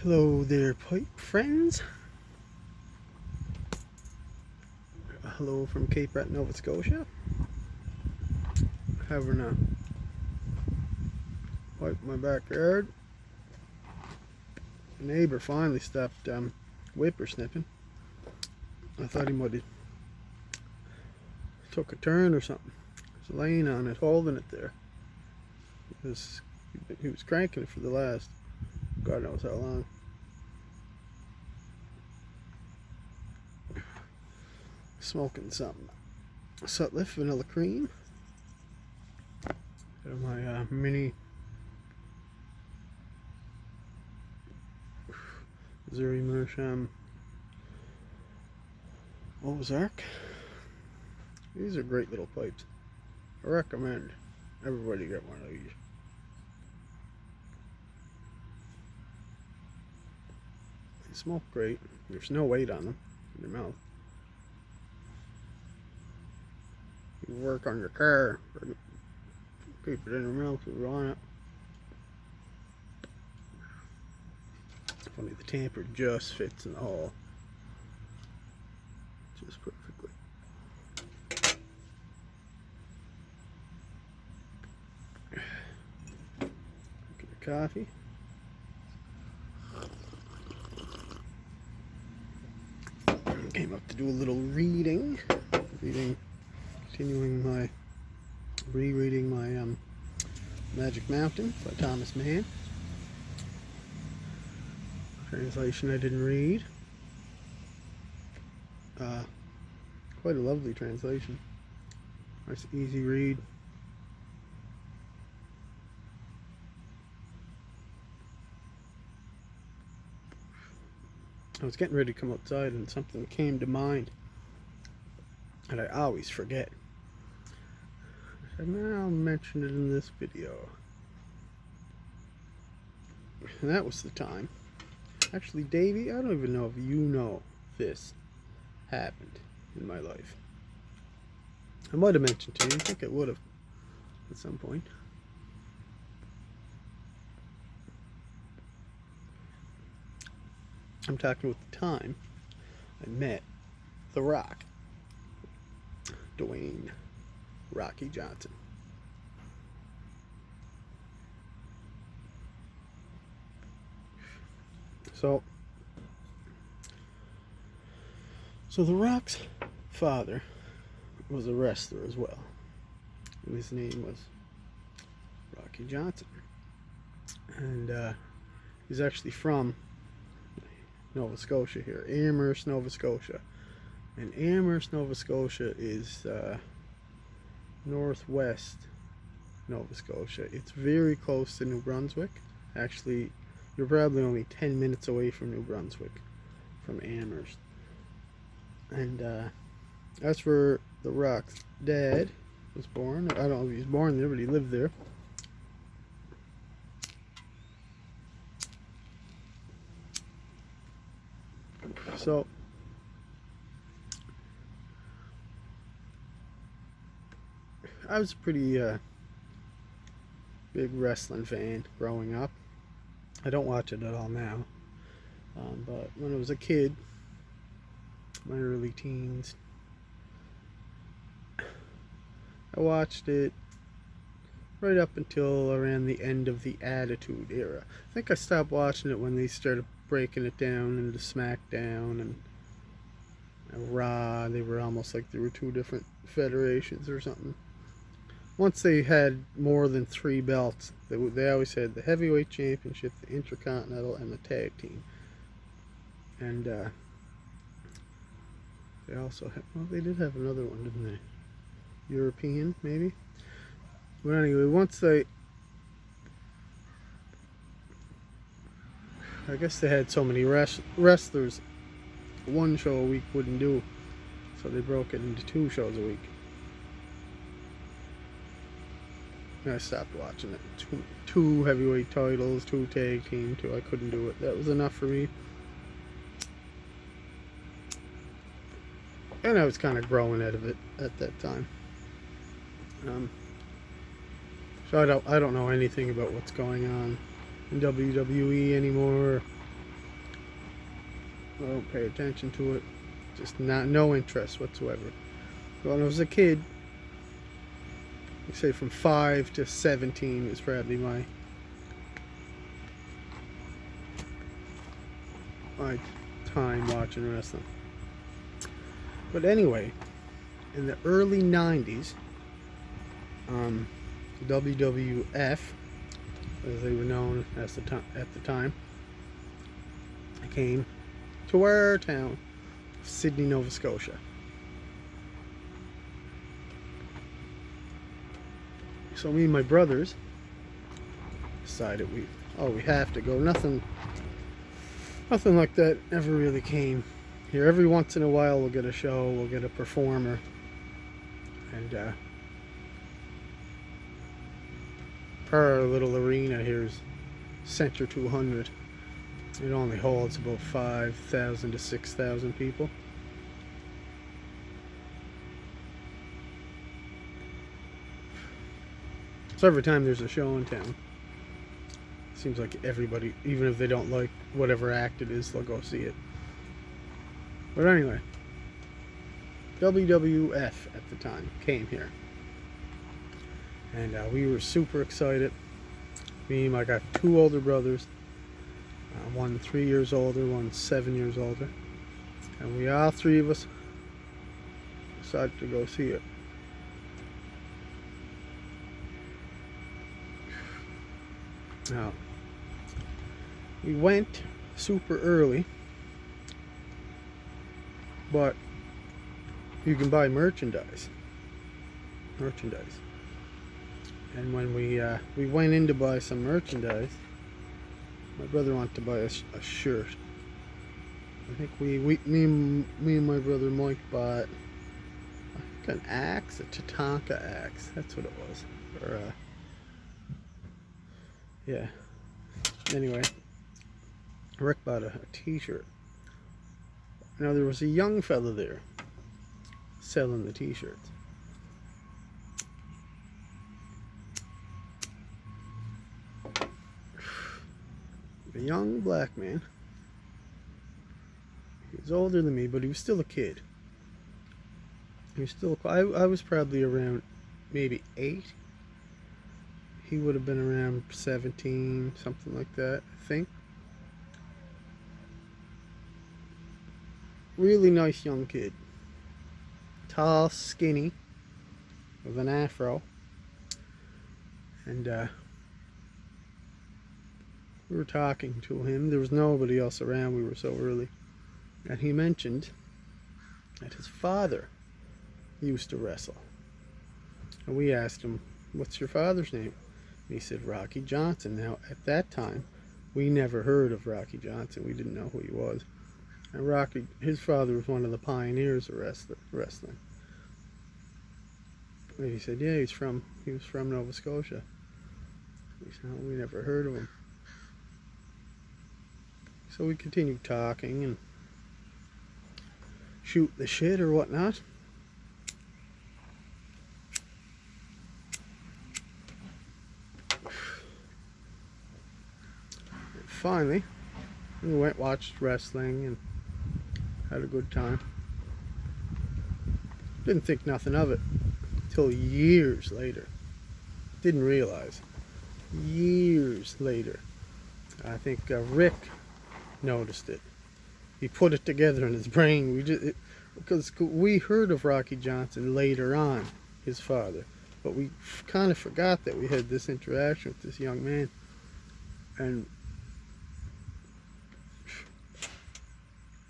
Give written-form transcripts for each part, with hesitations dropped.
Hello there, pipe friends. Hello from Cape Breton, Nova Scotia. Having a pipe in my backyard. The neighbor finally stopped whippersnipping. I thought he might have took a turn or something. He was laying on it, holding it there. He was cranking it for the last God knows how long. Smoking some Sutliff vanilla cream out of my mini Missouri Meerschaum Ozark. These are great little pipes. I recommend everybody get one of these. They smoke great. There's no weight on them in your mouth. You work on your car, keep it in your mouth if you want it. Funny, the tamper just fits in the hole. Just perfectly. Get a coffee. Came up to do a little reading. Continuing my rereading my Magic Mountain by Thomas Mann. Translation I didn't read. Quite a lovely translation. Nice easy read. I was getting ready to come outside and something came to mind and I always forget. I said, "No, I'll mention it in this video." And that was the time. Actually, Davey, I don't even know if you know this happened in my life. I might have mentioned to you. I think I would have at some point. I'm talking about the time I met The Rock, Dwayne Rocky Johnson. So The Rock's father was a wrestler as well. And his name was Rocky Johnson. And he's actually from Nova Scotia here, Amherst, Nova Scotia. And Amherst, Nova Scotia is northwest Nova Scotia. It's very close to New Brunswick. Actually, you're probably only 10 minutes away from New Brunswick, from Amherst. And that's where The Rock's dad was born. I don't know if he was born there, but he lived there. So I was a pretty big wrestling fan growing up. I don't watch it at all now, but when I was a kid, my early teens, I watched it right up until around the end of the Attitude Era. I think I stopped watching it when they started breaking it down into SmackDown and Raw. They were almost like there were two different federations or something. Once they had more than 3 belts, they always had the heavyweight championship, the intercontinental, and the tag team. And they also had, well, they did have another one, didn't they? European, maybe? But anyway, once they, I guess they had so many wrestlers, one show a week wouldn't do, so they broke it into 2 shows a week. And I stopped watching it. 2 heavyweight titles, 2 tag team, 2. I couldn't do it. That was enough for me. And I was kind of growing out of it at that time. So I don't know anything about what's going on in WWE anymore. I don't pay attention to it. Just no interest whatsoever. When I was a kid, I say from 5 to 17 was probably my time watching wrestling. But anyway, in the early 90s, WWF, as they were known at the time, came to our town, Sydney, Nova Scotia. So me and my brothers decided we have to go. Nothing like that ever really came here. Every once in a while we'll get a show, we'll get a performer, and our little arena here is Center 200. It only holds about 5,000 to 6,000 people. So every time there's a show in town, it seems like everybody, even if they don't like whatever act it is, they'll go see it. But anyway, WWF at the time came here. And we were super excited. I got 2 older brothers. One 3 years older, one 7 years older. And we all 3 of us decided to go see it. Now, we went super early, but you can buy merchandise. And when we went in to buy some merchandise, my brother wanted to buy a shirt. I think me and my brother Mike bought an axe, a Tatanka axe. That's what it was. Or yeah. Anyway, Rick bought a t-shirt. Now there was a young fella there selling the t-shirts. A young black man. He was older than me, but he was still a kid. He was still. I was probably around maybe 8. He would have been around 17, something like that, I think. Really nice young kid. Tall, skinny, with an afro. And we were talking to him. There was nobody else around. We were so early. And he mentioned that his father used to wrestle. And we asked him, "What's your father's name?" And he said, "Rocky Johnson." Now, at that time, we never heard of Rocky Johnson. We didn't know who he was. And Rocky, his father was one of the pioneers of wrestling. And he said, "Yeah, he was from Nova Scotia." We said, "Oh, we never heard of him." So we continued talking and shoot the shit or whatnot. And finally, we watched wrestling and had a good time. Didn't think nothing of it till years later. Didn't realize. Years later, I think Rick noticed it. He put it together in his brain. Because we heard of Rocky Johnson later on, his father, but we kind of forgot that we had this interaction with this young man. And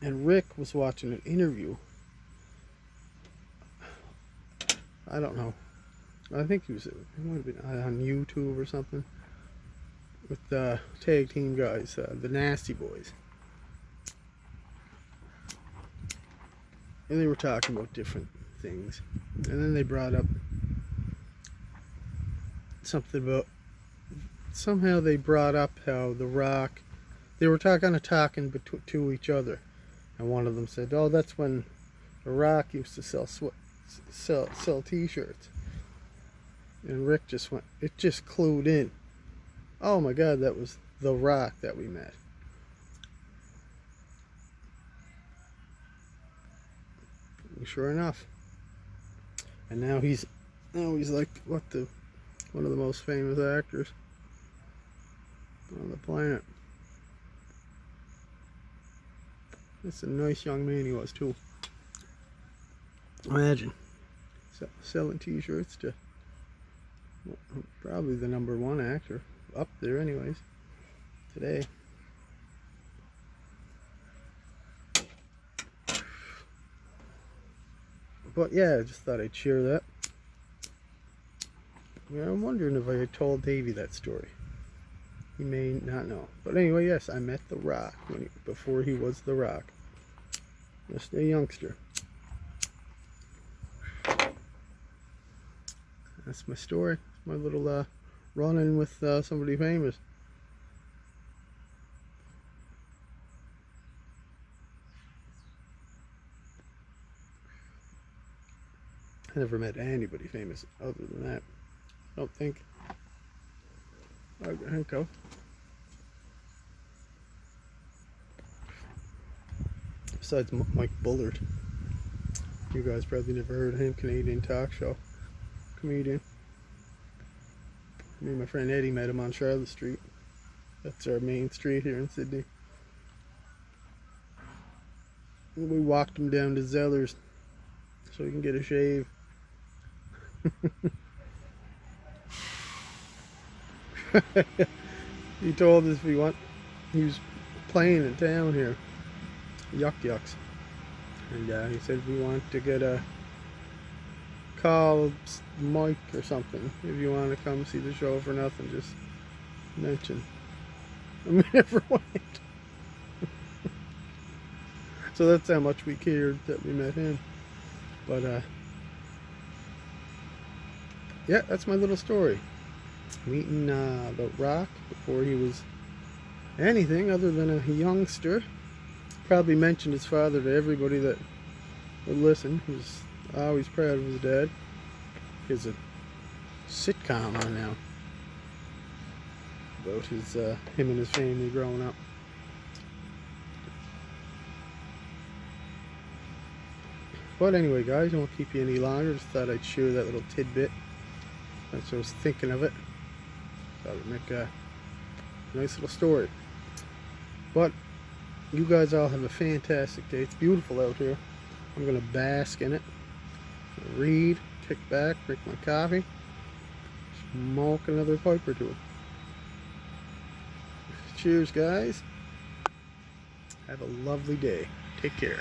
Rick was watching an interview. I don't know. I think it might have been on YouTube or something, with the tag team guys, the Nasty Boys. And they were talking about different things. And then they brought up something about, somehow they brought up how The Rock, they were talking to each other. And one of them said, "Oh, that's when The Rock used to sell t-shirts." And Rick it just clued in. Oh my God, that was The Rock that we met. And sure enough. And now he's like one of the most famous actors on the planet. That's a nice young man he was too. Imagine selling t-shirts to probably the #1 actor up there anyways today. But yeah, I just thought I'd share that. Yeah, I'm wondering if I had told Davey that story. He may not know. But anyway, yes, I met The Rock before he was The Rock. Just a youngster. That's my story. My little run-in with somebody famous. I never met anybody famous other than that. I don't think. I think so. Besides Mike Bullard. You guys probably never heard of him. Canadian talk show comedian. Me and my friend Eddie met him on Charlotte Street. That's our main street here in Sydney. And we walked him down to Zeller's so he can get a shave. He told us he was playing in town here, Yuck Yucks, and he said if we want to get a call Mike or something, if you want to come see the show for nothing, just mention. And we never went. So that's how much we cared that we met him. But yeah, that's my little story. Meeting The Rock before he was anything other than a youngster. Probably mentioned his father to everybody that would listen. He was always proud of his dad. There's a sitcom on now about his him and his family growing up. But anyway, guys, I won't keep you any longer. Just thought I'd share that little tidbit. That's what I was thinking of it. Thought it would make a nice little story. But you guys all have a fantastic day. It's beautiful out here. I'm gonna bask in it, read, kick back, drink my coffee, smoke another pipe or two. Cheers, guys. Have a lovely day. Take care.